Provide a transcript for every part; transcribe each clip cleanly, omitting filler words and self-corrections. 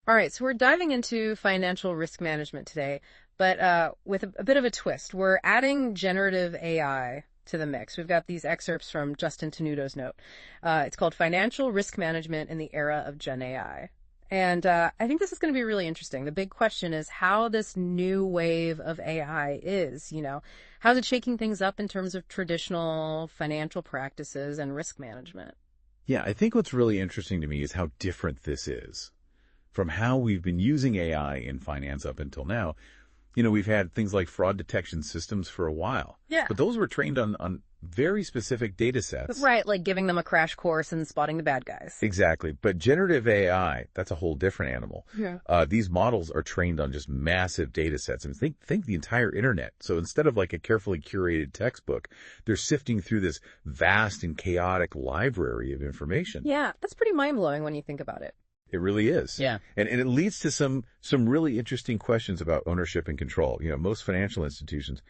All right, so we're diving into financial risk management today, but with a bit of a twist. We're adding generative AI to the mix. We've got these excerpts from Justin Tenuto's note. It's called Financial Risk Management in the Era of GenAI. And I think this is going to be really interesting. The big question is how this new wave of AI is, how's it shaking things up in terms of traditional financial practices and risk management? Yeah, I think what's really interesting to me is how different this is from how we've been using AI in finance up until now. We've had things like fraud detection systems for a while. Yeah. But those were trained on very specific data sets. Right, like giving them a crash course and spotting the bad guys. Exactly. But generative AI, that's a whole different animal. Yeah. These models are trained on just massive data sets. I mean, think the entire internet. So instead of like a carefully curated textbook, they're sifting through this vast and chaotic library of information. Yeah, that's pretty mind-blowing when you think about it. It really is. Yeah. And it leads to some really interesting questions about ownership and control. Most financial institutions,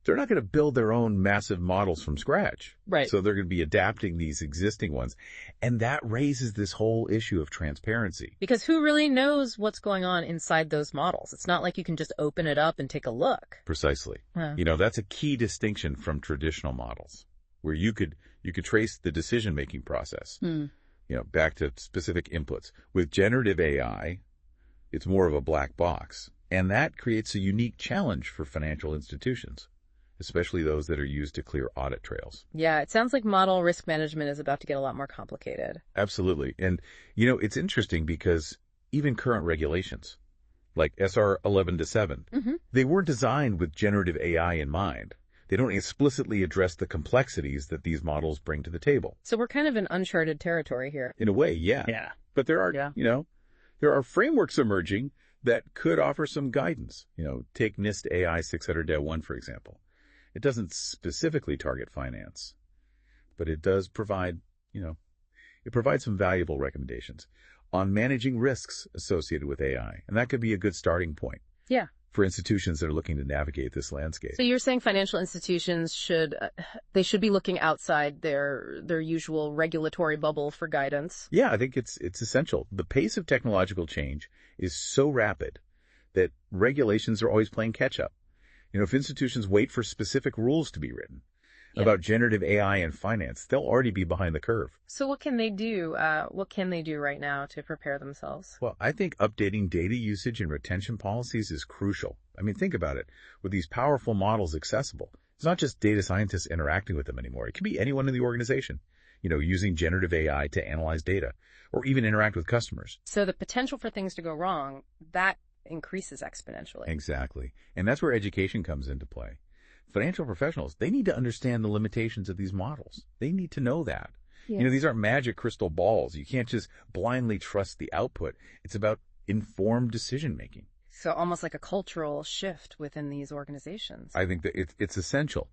they're not going to build their own massive models from scratch. Right. So they're going to be adapting these existing ones. And that raises this whole issue of transparency. Because who really knows what's going on inside those models? It's not like you can just open it up and take a look. Precisely. Huh. That's a key distinction from traditional models where you could trace the decision-making process. Back to specific inputs. With generative AI, it's more of a black box. And that creates a unique challenge for financial institutions, especially those that are used to clear audit trails. Yeah, it sounds like model risk management is about to get a lot more complicated. Absolutely. And, it's interesting because even current regulations, like SR 11-7, they weren't designed with generative AI in mind. They don't explicitly address the complexities that these models bring to the table. So we're kind of in uncharted territory here. In a way, yeah. Yeah. But there are, there are frameworks emerging that could offer some guidance. Take NIST AI 600-1, for example. It doesn't specifically target finance, but it does provide, it provides some valuable recommendations on managing risks associated with AI. And that could be a good starting point. Yeah. For institutions that are looking to navigate this landscape. So you're saying financial institutions should be looking outside their usual regulatory bubble for guidance? Yeah, I think it's essential. The pace of technological change is so rapid that regulations are always playing catch up. If institutions wait for specific rules to be written about generative AI and finance, they'll already be behind the curve. So what can they do? What can they do right now to prepare themselves? Well, I think updating data usage and retention policies is crucial. I mean, think about it. With these powerful models accessible, it's not just data scientists interacting with them anymore. It can be anyone in the organization, using generative AI to analyze data or even interact with customers. So the potential for things to go wrong, that increases exponentially. Exactly. And that's where education comes into play. Financial professionals, they need to understand the limitations of these models. They need to know that. Yeah. These aren't magic crystal balls. You can't just blindly trust the output. It's about informed decision-making. So almost like a cultural shift within these organizations. I think that it's essential.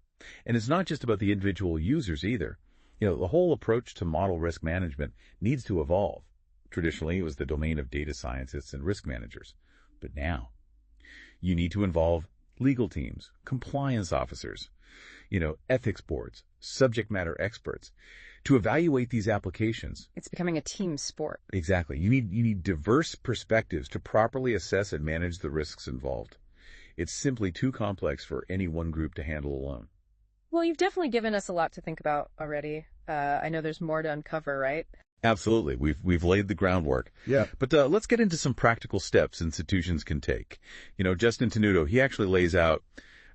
And it's not just about the individual users either. The whole approach to model risk management needs to evolve. Traditionally, it was the domain of data scientists and risk managers. But now, you need to involve legal teams, compliance officers, ethics boards, subject matter experts to evaluate these applications. It's becoming a team sport. Exactly. You need diverse perspectives to properly assess and manage the risks involved. It's simply too complex for any one group to handle alone. Well, you've definitely given us a lot to think about already. I know there's more to uncover, right? Absolutely. We've laid the groundwork. Yeah. But let's get into some practical steps institutions can take. Justin Tenuto, he actually lays out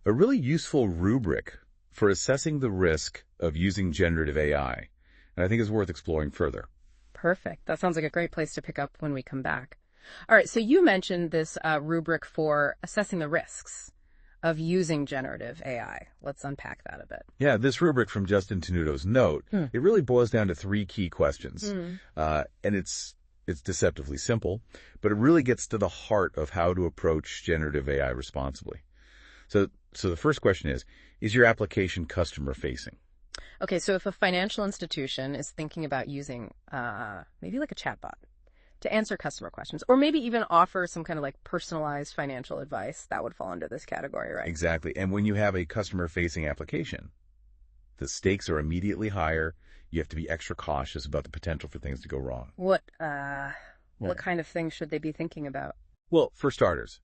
a really useful rubric for assessing the risk of using generative AI. And I think it's worth exploring further. Perfect. That sounds like a great place to pick up when we come back. All right. So you mentioned this rubric for assessing the risks of using generative AI. Let's unpack that a bit. Yeah, this rubric from Justin Tenuto's note, it really boils down to three key questions. And it's deceptively simple, but it really gets to the heart of how to approach generative AI responsibly. So the first question is your application customer facing? Okay, so if a financial institution is thinking about using maybe like a chatbot to answer customer questions, or maybe even offer some kind of like personalized financial advice, that would fall under this category, right? Exactly. And when you have a customer-facing application, the stakes are immediately higher. You have to be extra cautious about the potential for things to go wrong. What What kind of things should they be thinking about? Well, for starters,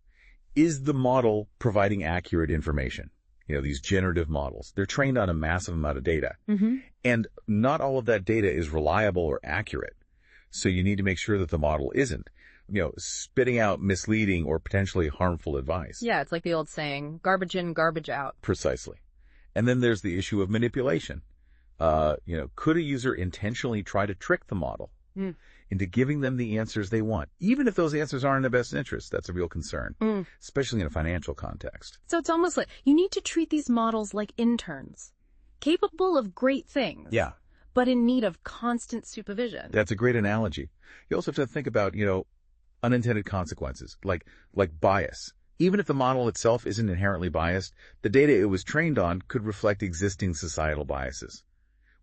is the model providing accurate information? These generative models, they're trained on a massive amount of data. And not all of that data is reliable or accurate. So you need to make sure that the model isn't, spitting out misleading or potentially harmful advice. Yeah, it's like the old saying, garbage in, garbage out. Precisely. And then there's the issue of manipulation. Could a user intentionally try to trick the model into giving them the answers they want, even if those answers aren't in their best interest? That's a real concern, especially in a financial context. So it's almost like you need to treat these models like interns, capable of great things. Yeah. But in need of constant supervision. That's a great analogy. You also have to think about, unintended consequences, like bias. Even if the model itself isn't inherently biased, the data it was trained on could reflect existing societal biases,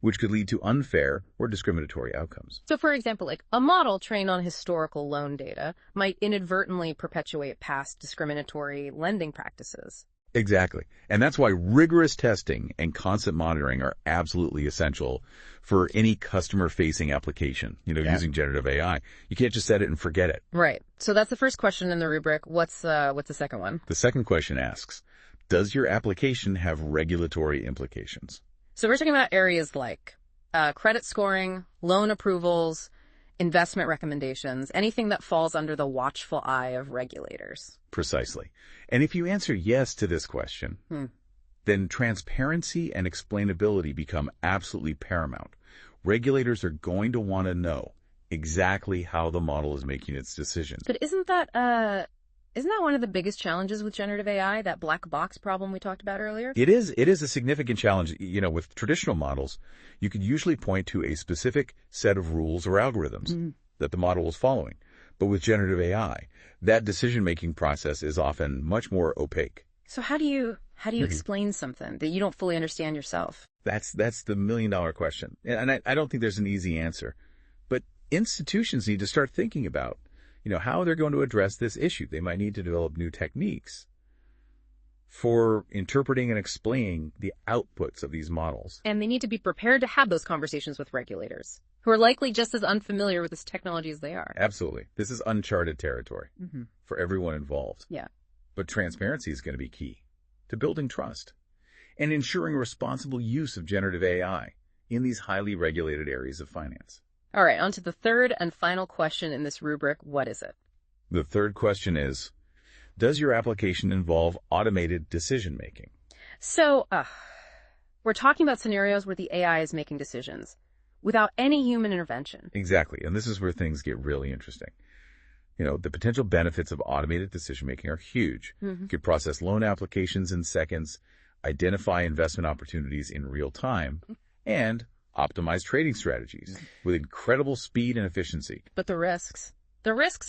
which could lead to unfair or discriminatory outcomes. So, for example, like a model trained on historical loan data might inadvertently perpetuate past discriminatory lending practices. Exactly. And that's why rigorous testing and constant monitoring are absolutely essential for any customer-facing application, using generative AI. You can't just set it and forget it. Right. So that's the first question in the rubric. What's the second one? The second question asks, does your application have regulatory implications? So we're talking about areas like credit scoring, loan approvals, investment recommendations, anything that falls under the watchful eye of regulators. Precisely. And if you answer yes to this question, then transparency and explainability become absolutely paramount. Regulators are going to want to know exactly how the model is making its decisions. But isn't that one of the biggest challenges with generative AI, that black box problem we talked about earlier? It is a significant challenge. With traditional models, you could usually point to a specific set of rules or algorithms that the model is following. But with generative AI, that decision-making process is often much more opaque. So how do you explain something that you don't fully understand yourself? That's the million-dollar question. And I don't think there's an easy answer. But institutions need to start thinking about how they're going to address this issue. They might need to develop new techniques for interpreting and explaining the outputs of these models. And they need to be prepared to have those conversations with regulators, who are likely just as unfamiliar with this technology as they are. Absolutely. This is uncharted territory for everyone involved. Yeah. But transparency is going to be key to building trust and ensuring responsible use of generative AI in these highly regulated areas of finance. All right, on to the third and final question in this rubric. What is it? The third question is, does your application involve automated decision-making? So, we're talking about scenarios where the AI is making decisions without any human intervention. Exactly, and this is where things get really interesting. The potential benefits of automated decision-making are huge. You could process loan applications in seconds, identify investment opportunities in real time, and optimize trading strategies with incredible speed and efficiency. But the risks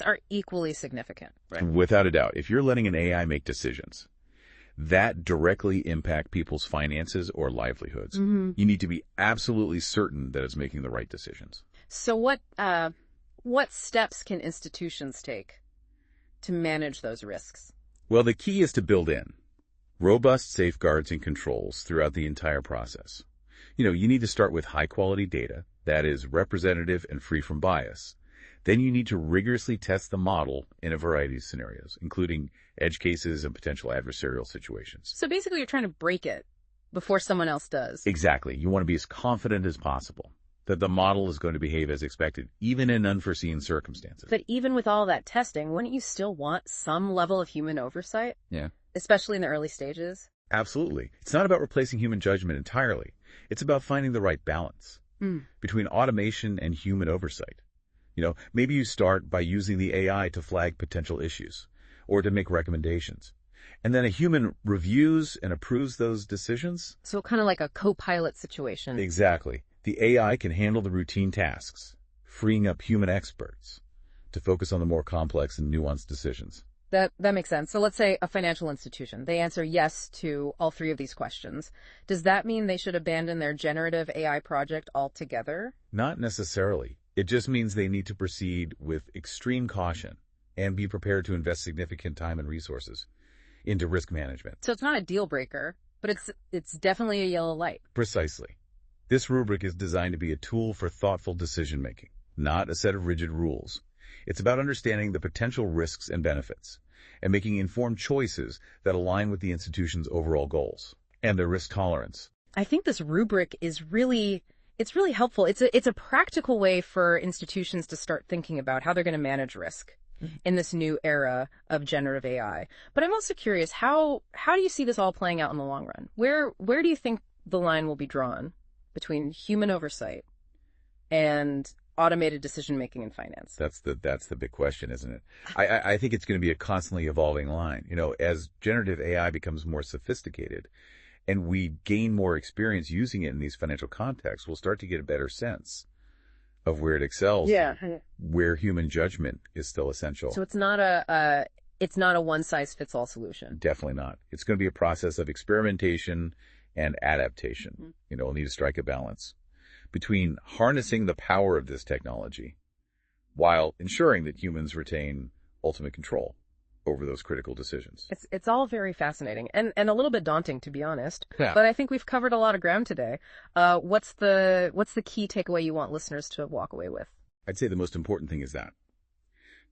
are equally significant, right? Without a doubt. If you're letting an AI make decisions that directly impact people's finances or livelihoods, you need to be absolutely certain that it's making the right decisions. So what steps can institutions take to manage those risks? Well, the key is to build in robust safeguards and controls throughout the entire process. You need to start with high-quality data that is representative and free from bias. Then you need to rigorously test the model in a variety of scenarios, including edge cases and potential adversarial situations. So basically, you're trying to break it before someone else does. Exactly. You want to be as confident as possible that the model is going to behave as expected, even in unforeseen circumstances. But even with all that testing, wouldn't you still want some level of human oversight? Yeah. Especially in the early stages? Absolutely. It's not about replacing human judgment entirely. It's about finding the right balance between automation and human oversight. Maybe you start by using the AI to flag potential issues or to make recommendations. And then a human reviews and approves those decisions. So kind of like a co-pilot situation. Exactly. The AI can handle the routine tasks, freeing up human experts to focus on the more complex and nuanced decisions. That makes sense. So let's say a financial institution. They answer yes to all three of these questions. Does that mean they should abandon their generative AI project altogether? Not necessarily. It just means they need to proceed with extreme caution and be prepared to invest significant time and resources into risk management. So it's not a deal breaker, but it's definitely a yellow light. Precisely. This rubric is designed to be a tool for thoughtful decision-making, not a set of rigid rules. It's about understanding the potential risks and benefits and making informed choices that align with the institution's overall goals and their risk tolerance. I think this rubric is it's really helpful. It's a practical way for institutions to start thinking about how they're going to manage risk in this new era of generative AI. But I'm also curious, how do you see this all playing out in the long run? Where do you think the line will be drawn between human oversight and automated decision-making in finance? That's the big question, isn't it? I think it's going to be a constantly evolving line. As generative AI becomes more sophisticated and we gain more experience using it in these financial contexts, we'll start to get a better sense of where it excels, where human judgment is still essential. So it's not a one-size-fits-all solution. Definitely not. It's going to be a process of experimentation and adaptation. We'll need to strike a balance between harnessing the power of this technology while ensuring that humans retain ultimate control over those critical decisions. It's all very fascinating and a little bit daunting, to be honest. Yeah. But I think we've covered a lot of ground today. What's the key takeaway you want listeners to walk away with? I'd say the most important thing is that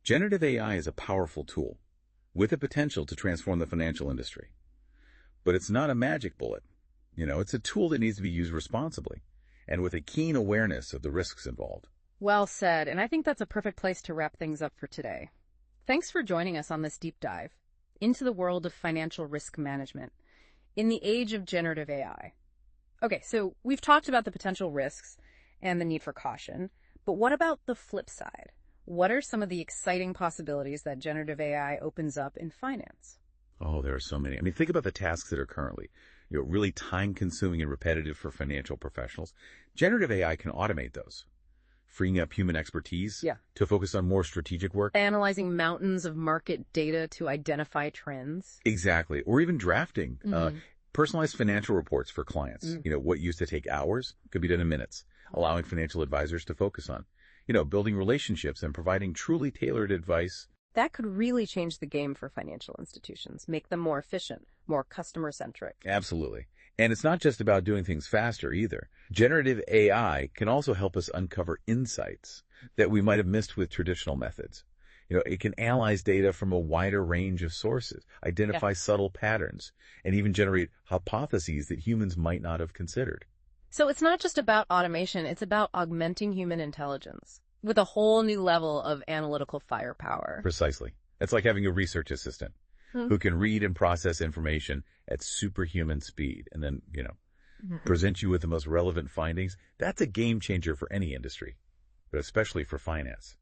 generative AI is a powerful tool with the potential to transform the financial industry. But it's not a magic bullet. It's a tool that needs to be used responsibly and with a keen awareness of the risks involved. Well said, and I think that's a perfect place to wrap things up for today. Thanks for joining us on this deep dive into the world of financial risk management in the age of generative AI. Okay, so we've talked about the potential risks and the need for caution, but what about the flip side? What are some of the exciting possibilities that generative AI opens up in finance? Oh, there are so many. Think about the tasks that are currently, really time-consuming and repetitive for financial professionals. Generative AI can automate those, freeing up human expertise to focus on more strategic work. Analyzing mountains of market data to identify trends. Exactly. Or even drafting personalized financial reports for clients. What used to take hours could be done in minutes, allowing financial advisors to focus on, building relationships and providing truly tailored advice. That could really change the game for financial institutions, make them more efficient, more customer-centric. Absolutely. And it's not just about doing things faster either. Generative AI can also help us uncover insights that we might have missed with traditional methods. It can analyze data from a wider range of sources, identify subtle patterns, and even generate hypotheses that humans might not have considered. So it's not just about automation, it's about augmenting human intelligence with a whole new level of analytical firepower. Precisely. It's like having a research assistant who can read and process information at superhuman speed and then, present you with the most relevant findings. That's a game changer for any industry, but especially for finance,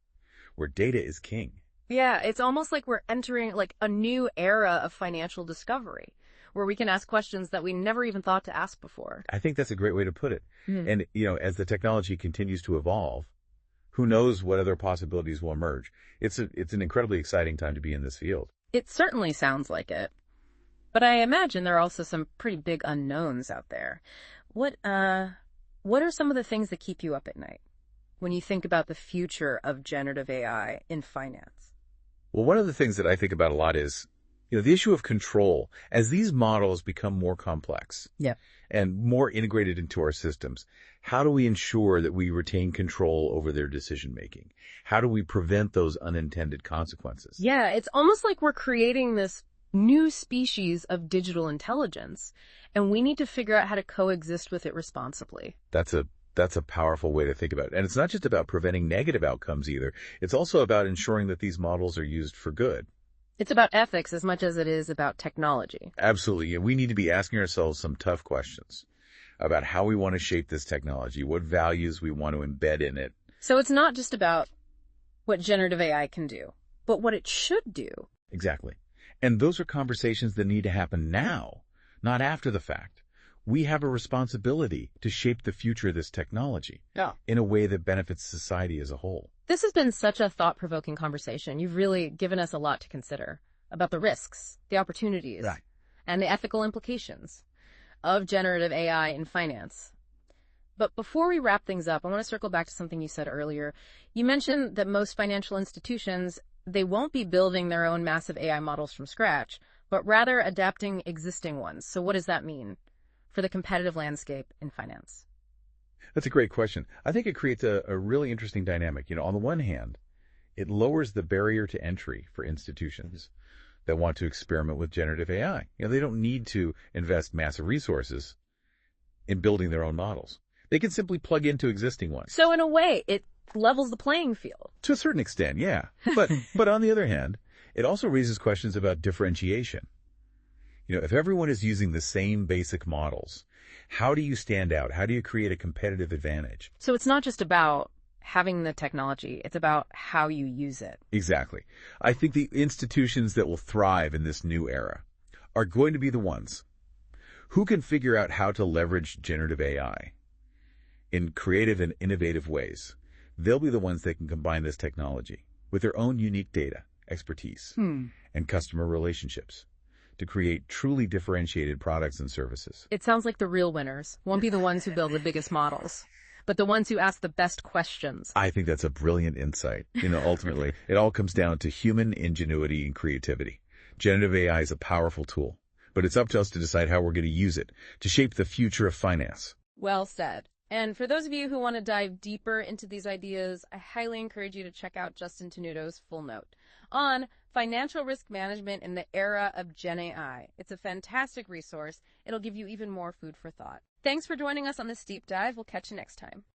where data is king. Yeah, it's almost like we're entering a new era of financial discovery, where we can ask questions that we never even thought to ask before. I think that's a great way to put it. And, as the technology continues to evolve, who knows what other possibilities will emerge. It's an incredibly exciting time to be in this field. It certainly sounds like it. But I imagine there are also some pretty big unknowns out there. What are some of the things that keep you up at night when you think about the future of generative AI in finance? Well, one of the things that I think about a lot is, the issue of control. As these models become more complex and more integrated into our systems, how do we ensure that we retain control over their decision-making? How do we prevent those unintended consequences? Yeah, it's almost like we're creating this new species of digital intelligence, and we need to figure out how to coexist with it responsibly. That's a powerful way to think about it. And it's not just about preventing negative outcomes either. It's also about ensuring that these models are used for good. It's about ethics as much as it is about technology. Absolutely. We need to be asking ourselves some tough questions about how we want to shape this technology, what values we want to embed in it. So it's not just about what generative AI can do, but what it should do. Exactly. And those are conversations that need to happen now, not after the fact. We have a responsibility to shape the future of this technology in a way that benefits society as a whole. This has been such a thought-provoking conversation. You've really given us a lot to consider about the risks, the opportunities, and the ethical implications of generative AI in finance. But before we wrap things up, I want to circle back to something you said earlier. You mentioned that most financial institutions, they won't be building their own massive AI models from scratch, but rather adapting existing ones. So what does that mean for the competitive landscape in finance? That's a great question. I think it creates a really interesting dynamic. On the one hand, It lowers the barrier to entry for institutions that want to experiment with generative AI. They don't need to invest massive resources in building their own models. They can simply plug into existing ones. So in a way, it levels the playing field. To a certain extent, yeah. But on the other hand, it also raises questions about differentiation. If everyone is using the same basic models, how do you stand out? How do you create a competitive advantage? So it's not just about having the technology, it's about how you use it. Exactly. I think the institutions that will thrive in this new era are going to be the ones who can figure out how to leverage generative AI in creative and innovative ways. They'll be the ones that can combine this technology with their own unique data, expertise, and customer relationships to create truly differentiated products and services. It sounds like the real winners won't be the ones who build the biggest models, but the ones who ask the best questions. I think that's a brilliant insight. Ultimately, it all comes down to human ingenuity and creativity. Generative AI is a powerful tool, but it's up to us to decide how we're going to use it to shape the future of finance. Well said. And for those of you who want to dive deeper into these ideas, I highly encourage you to check out Justin Tenuto's full note on financial risk management in the era of GenAI. It's a fantastic resource. It'll give you even more food for thought. Thanks for joining us on this deep dive. We'll catch you next time.